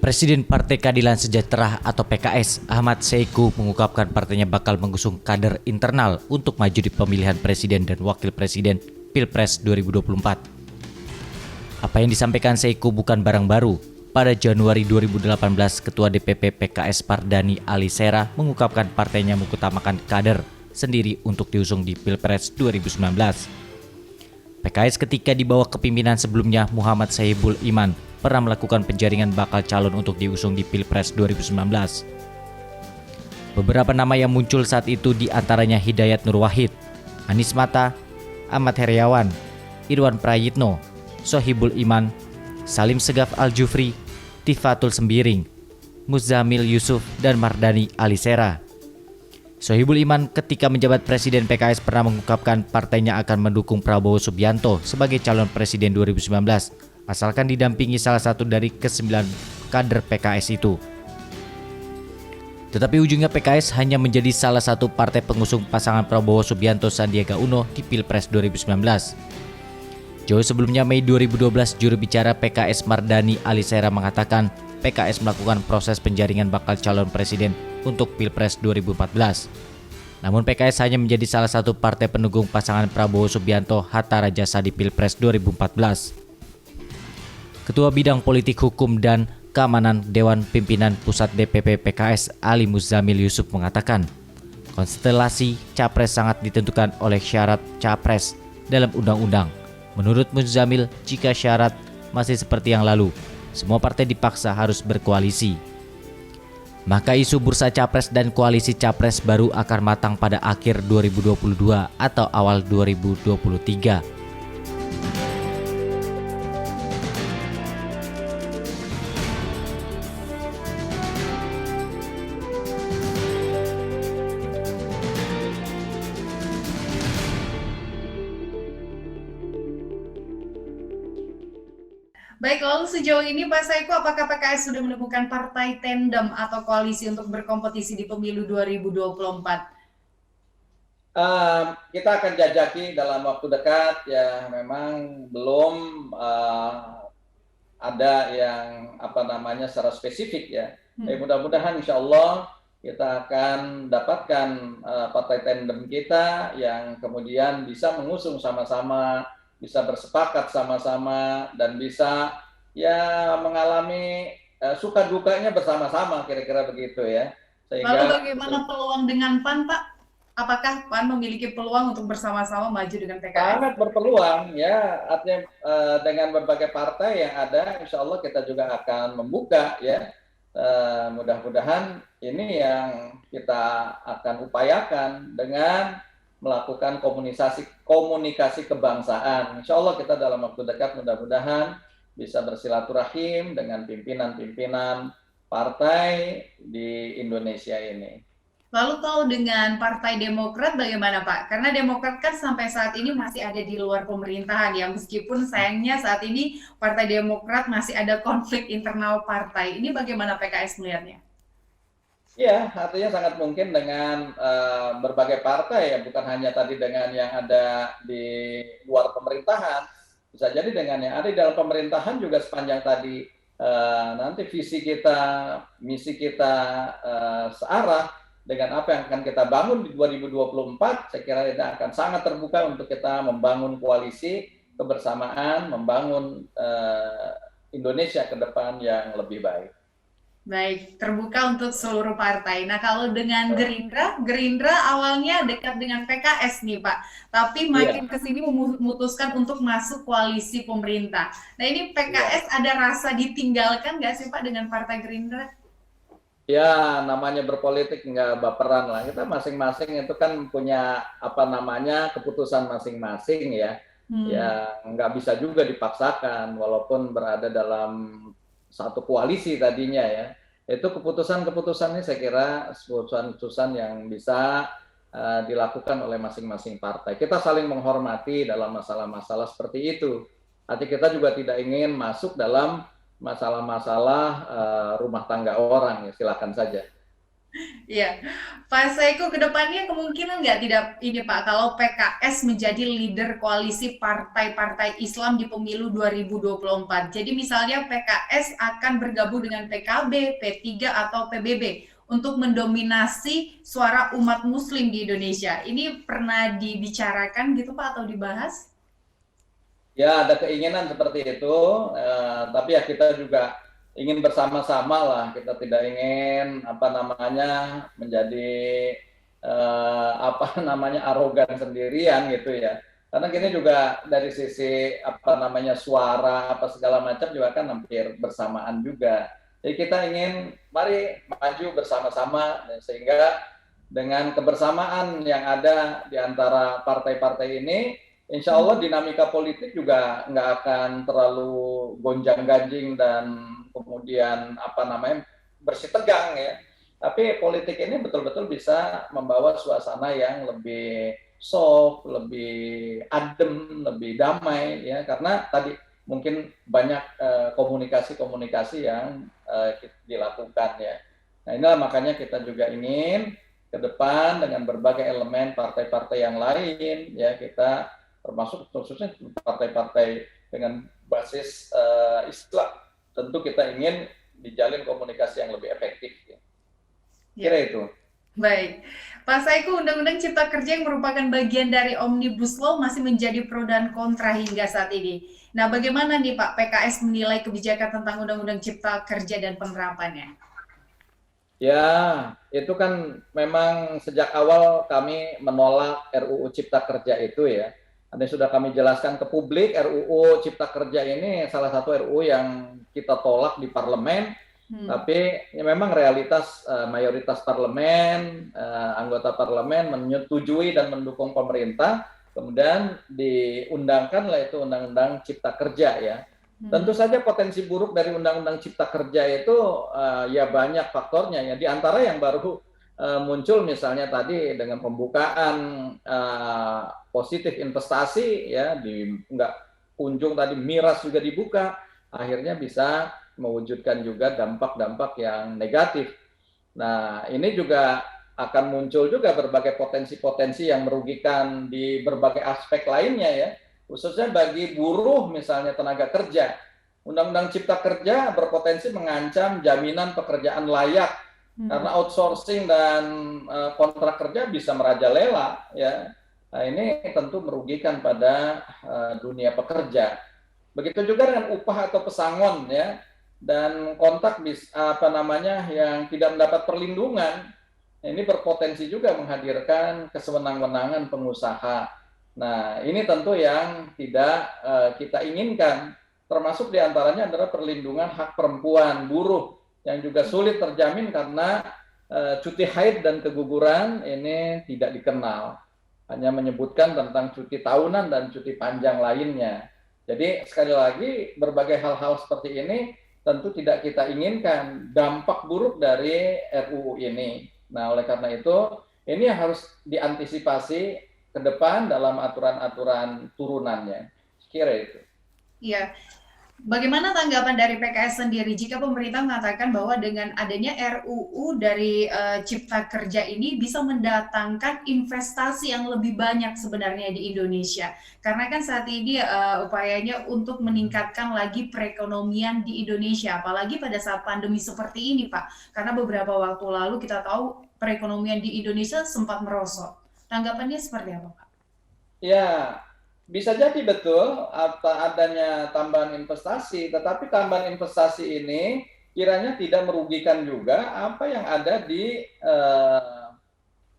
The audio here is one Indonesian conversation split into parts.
Presiden Partai Keadilan Sejahtera atau PKS, Ahmad Saiku mengungkapkan partainya bakal mengusung kader internal untuk maju di pemilihan presiden dan wakil presiden Pilpres 2024. Apa yang disampaikan Saiku bukan barang baru. Pada Januari 2018, Ketua DPP PKS Pardani Alisera mengungkapkan partainya mengutamakan kader sendiri untuk diusung di Pilpres 2019. PKS ketika di bawah kepimpinan sebelumnya Muhammad Sohibul Iman pernah melakukan penjaringan bakal calon untuk diusung di Pilpres 2019. Beberapa nama yang muncul saat itu diantaranya Hidayat Nur Wahid, Anies Mata, Ahmad Heriawan, Irwan Prayitno, Sohibul Iman, Salim Segaf Al-Jufri, Tifatul Sembiring, Muzamil Yusuf, dan Mardani Alisera. Sohibul Iman ketika menjabat Presiden PKS pernah mengungkapkan partainya akan mendukung Prabowo Subianto sebagai calon presiden 2019, asalkan didampingi salah satu dari ke-9 kader PKS itu. Tetapi ujungnya PKS hanya menjadi salah satu partai pengusung pasangan Prabowo Subianto Sandiaga Uno di Pilpres 2019. Jauh sebelumnya Mei 2012, juru bicara PKS Mardani Alisera mengatakan PKS melakukan proses penjaringan bakal calon presiden untuk Pilpres 2014. Namun PKS hanya menjadi salah satu partai pendukung pasangan Prabowo Subianto Hatta Rajasa di Pilpres 2014. Ketua Bidang Politik Hukum dan Keamanan Dewan Pimpinan Pusat DPP PKS Ali Muzamil Yusuf mengatakan, konstelasi capres sangat ditentukan oleh syarat capres dalam undang-undang. Menurut Muzamil, jika syarat masih seperti yang lalu, semua partai dipaksa harus berkoalisi. Maka isu bursa capres dan koalisi capres baru akan matang pada akhir 2022 atau awal 2023. Baik, lalu sejauh ini Pak Saiku, apakah PKS sudah menemukan partai tandem atau koalisi untuk berkompetisi di pemilu 2024? Kita akan jajaki dalam waktu dekat ya, memang belum ada yang secara spesifik ya. Mudah-mudahan insya Allah kita akan dapatkan partai tandem kita yang kemudian bisa mengusung sama-sama, bisa bersepakat sama-sama, dan bisa ya mengalami suka dukanya bersama-sama, kira-kira begitu ya. Sehingga, lalu bagaimana peluang dengan PAN, Pak? Apakah PAN memiliki peluang untuk bersama-sama maju dengan PKS? Sangat berpeluang ya, artinya dengan berbagai partai yang ada, insya Allah kita juga akan membuka ya. Mudah-mudahan ini yang kita akan upayakan dengan melakukan komunikasi kebangsaan. Insya Allah kita dalam waktu dekat mudah-mudahan bisa bersilaturahim dengan pimpinan-pimpinan partai di Indonesia ini. Lalu kalau dengan Partai Demokrat bagaimana Pak? Karena Demokrat kan sampai saat ini masih ada di luar pemerintahan ya, meskipun sayangnya saat ini Partai Demokrat masih ada konflik internal partai. Ini bagaimana PKS melihatnya? Ya, artinya sangat mungkin dengan berbagai partai ya, bukan hanya tadi dengan yang ada di luar pemerintahan, bisa jadi dengan yang ada di dalam pemerintahan juga sepanjang tadi nanti visi kita, misi kita searah dengan apa yang akan kita bangun di 2024, saya kira kita akan sangat terbuka untuk kita membangun koalisi kebersamaan, membangun Indonesia ke depan yang lebih baik. Baik, terbuka untuk seluruh partai. Nah, kalau dengan Gerindra awalnya dekat dengan PKS nih Pak, tapi makin kesini memutuskan untuk masuk koalisi pemerintah. Nah, ini PKS ada rasa ditinggalkan nggak sih Pak dengan Partai Gerindra? Ya, namanya berpolitik nggak baperan lah. Kita masing-masing itu kan punya keputusan masing-masing ya. Ya, nggak bisa juga dipaksakan walaupun berada dalam satu koalisi tadinya ya. Itu keputusan-keputusan ini saya kira keputusan-keputusan yang bisa dilakukan oleh masing-masing partai. Kita saling menghormati dalam masalah-masalah seperti itu. Artinya kita juga tidak ingin masuk dalam masalah-masalah rumah tangga orang ya, silakan saja. Iya, Pak Saiku ke depannya kemungkinan nggak tidak ini Pak, kalau PKS menjadi leader koalisi partai-partai Islam di pemilu 2024. Jadi misalnya PKS akan bergabung dengan PKB, P3 atau PBB untuk mendominasi suara umat Muslim di Indonesia. Ini pernah dibicarakan gitu Pak atau dibahas? Ya, ada keinginan seperti itu, tapi ya kita juga ingin bersama-sama lah. Kita tidak ingin apa namanya menjadi apa namanya arogan sendirian gitu ya. Karena kini juga dari sisi apa namanya suara apa segala macam juga kan hampir bersamaan juga. Jadi kita ingin mari maju bersama-sama sehingga dengan kebersamaan yang ada di antara partai-partai ini, insya Allah dinamika politik juga nggak akan terlalu gonjang-ganjing dan kemudian apa namanya bersih tegang ya. Tapi politik ini betul-betul bisa membawa suasana yang lebih soft, lebih adem, lebih damai ya. Karena tadi mungkin banyak komunikasi-komunikasi yang dilakukan ya. Nah inilah makanya kita juga ingin ke depan dengan berbagai elemen partai-partai yang lain ya kita termasuk khususnya partai-partai dengan basis Islam tentu kita ingin dijalin komunikasi yang lebih efektif ya. Kira Ya. itu. Baik, Pak Saiku, Undang-Undang Cipta Kerja yang merupakan bagian dari Omnibus Law masih menjadi pro dan kontra hingga saat ini. Nah, bagaimana nih Pak PKS menilai kebijakan tentang Undang-Undang Cipta Kerja dan penerapannya? Ya, itu kan memang sejak awal kami menolak RUU Cipta Kerja itu ya. Ada sudah kami jelaskan ke publik, RUU Cipta Kerja ini salah satu RUU yang kita tolak di parlemen, tapi ya memang realitas mayoritas parlemen, anggota parlemen menyetujui dan mendukung pemerintah, kemudian diundangkanlah itu Undang-Undang Cipta Kerja ya. Tentu saja potensi buruk dari Undang-Undang Cipta Kerja itu ya banyak faktornya ya. Di antara yang baru muncul misalnya tadi dengan pembukaan positif investasi ya di nggak kunjung tadi miras juga dibuka, akhirnya bisa mewujudkan juga dampak-dampak yang negatif. Nah ini juga akan muncul juga berbagai potensi-potensi yang merugikan di berbagai aspek lainnya ya, khususnya bagi buruh misalnya tenaga kerja. Undang-Undang Cipta Kerja berpotensi mengancam jaminan pekerjaan layak karena outsourcing dan kontrak kerja bisa merajalela ya. Nah, ini tentu merugikan pada dunia pekerja. Begitu juga dengan upah atau pesangon ya dan kontak apa namanya yang tidak mendapat perlindungan. Ini berpotensi juga menghadirkan kesewenang-wenangan pengusaha. Nah, ini tentu yang tidak kita inginkan. Termasuk diantaranya adalah perlindungan hak perempuan, buruh, yang juga sulit terjamin karena cuti haid dan keguguran ini tidak dikenal. Hanya menyebutkan tentang cuti tahunan dan cuti panjang lainnya. Jadi sekali lagi berbagai hal-hal seperti ini tentu tidak kita inginkan dampak buruk dari RUU ini. Nah, oleh karena itu ini harus diantisipasi ke depan dalam aturan-aturan turunannya. Kira itu. Iya. Bagaimana tanggapan dari PKS sendiri jika pemerintah mengatakan bahwa dengan adanya RUU dari Cipta Kerja ini bisa mendatangkan investasi yang lebih banyak sebenarnya di Indonesia? Karena kan saat ini upayanya untuk meningkatkan lagi perekonomian di Indonesia, apalagi pada saat pandemi seperti ini, Pak. Karena beberapa waktu lalu kita tahu perekonomian di Indonesia sempat merosot. Tanggapannya seperti apa, Pak? Ya, bisa jadi betul adanya tambahan investasi, tetapi tambahan investasi ini kiranya tidak merugikan juga apa yang ada di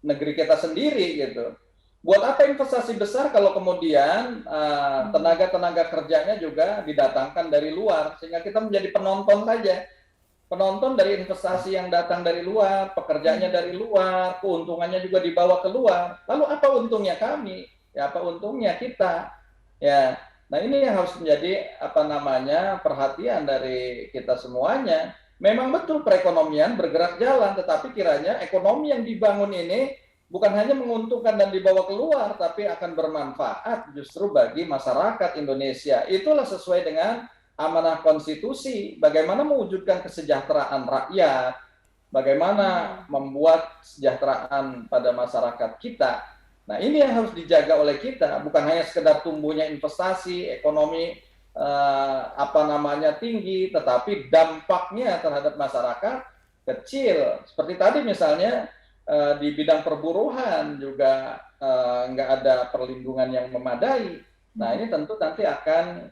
negeri kita sendiri gitu. Buat apa investasi besar kalau kemudian tenaga-tenaga kerjanya juga didatangkan dari luar, sehingga kita menjadi penonton saja. Penonton dari investasi yang datang dari luar, pekerjaannya dari luar, keuntungannya juga dibawa keluar. Lalu apa untungnya kami? Ya apa untungnya kita? Ya, nah ini yang harus menjadi apa namanya perhatian dari kita semuanya. Memang betul perekonomian bergerak jalan, tetapi kiranya ekonomi yang dibangun ini bukan hanya menguntungkan dan dibawa keluar, tapi akan bermanfaat justru bagi masyarakat Indonesia. Itulah sesuai dengan amanah konstitusi, bagaimana mewujudkan kesejahteraan rakyat. bagaimana membuat kesejahteraan pada masyarakat kita. Nah, ini yang harus dijaga oleh kita, bukan hanya sekedar tumbuhnya investasi, ekonomi tinggi, tetapi dampaknya terhadap masyarakat kecil. Seperti tadi misalnya di bidang perburuan juga nggak ada perlindungan yang memadai. Nah, ini tentu nanti akan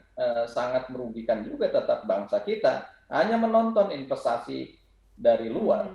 sangat merugikan juga tetap bangsa kita. Hanya menonton investasi dari luar.